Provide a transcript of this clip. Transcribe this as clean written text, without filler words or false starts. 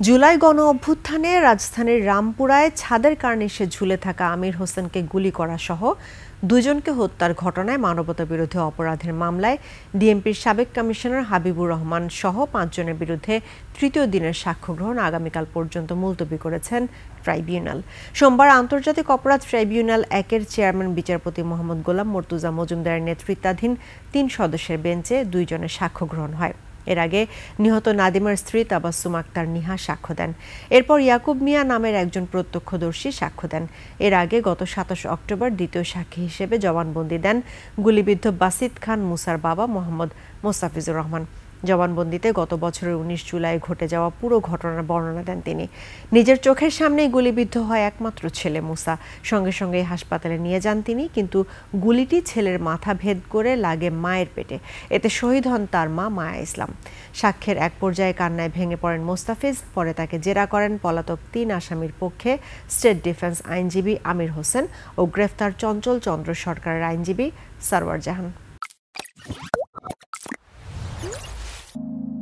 জুলাই গণ অভ্যুত্থানে রাজধানীর রামপুরায় ছাদের কার্নিশে ঝুলে থাকা আমির হোসেনকে গুলি করা সহ দুজনকে হত্যার ঘটনায় মানবতাবিরোধী অপরাধের মামলায় ডিএমপির সাবেক কমিশনার হাবিবুর রহমান সহ ৫ জনের বিরুদ্ধে তৃতীয় দিনের সাক্ষ্য গ্রহণ আগামীকাল পর্যন্ত মুলতবি করেছেন ট্রাইব্যুনাল। সোমবার আন্তর্জাতিক অপরাধ ট্রাইব্যুনাল ১-এর চেয়ারম্যান বিচারপতি মোহাম্মদ গোলাম মর্তুজা মজুমদারের নেতৃত্বাধীন ৩ সদস্যের বেঞ্চে ২ জনের সাক্ষ্য গ্রহণ হয়। এর আগে নিহত নাদিমার স্ত্রী তাবাসসুম আক্তার নিহা সাক্ষ্য দেন। এরপর ইয়াকুব মিয়া নামের একজন প্রত্যক্ষদর্শী সাক্ষ্য দেন। এর আগে গত ২৭ অক্টোবর দ্বিতীয় সাক্ষী হিসেবে জবানবন্দি দেন গুলিবিদ্ধ বাসিত খান মুসার বাবা মোহাম্মদ মোস্তাফিজুর রহমান। জবানবন্দিতে গত বছরের ১৯ জুলাই ঘটে যাওয়া পুরো ঘটনার বর্ণনা দেন তিনি। নিজের চোখের সামনেই গুলিবিদ্ধ হয় একমাত্র ছেলে মুসা। সঙ্গে সঙ্গে হাসপাতালে নিয়ে যান তিনি, কিন্তু গুলিটি ছেলের মাথা ভেদ করে লাগে মায়ের পেটে। এতে শহীদ হন তার মা মায়া ইসলাম। সাক্ষ্যের এক পর্যায়ে কান্নায় ভেঙে পড়েন মোস্তাফিজ। পরে তাকে জেরা করেন পলাতক ৩ আসামির পক্ষে স্টেট ডিফেন্স আইনজীবী আমির হোসেন ও গ্রেফতার চঞ্চল চন্দ্র সরকারের আইনজীবী সরওয়ার জাহান।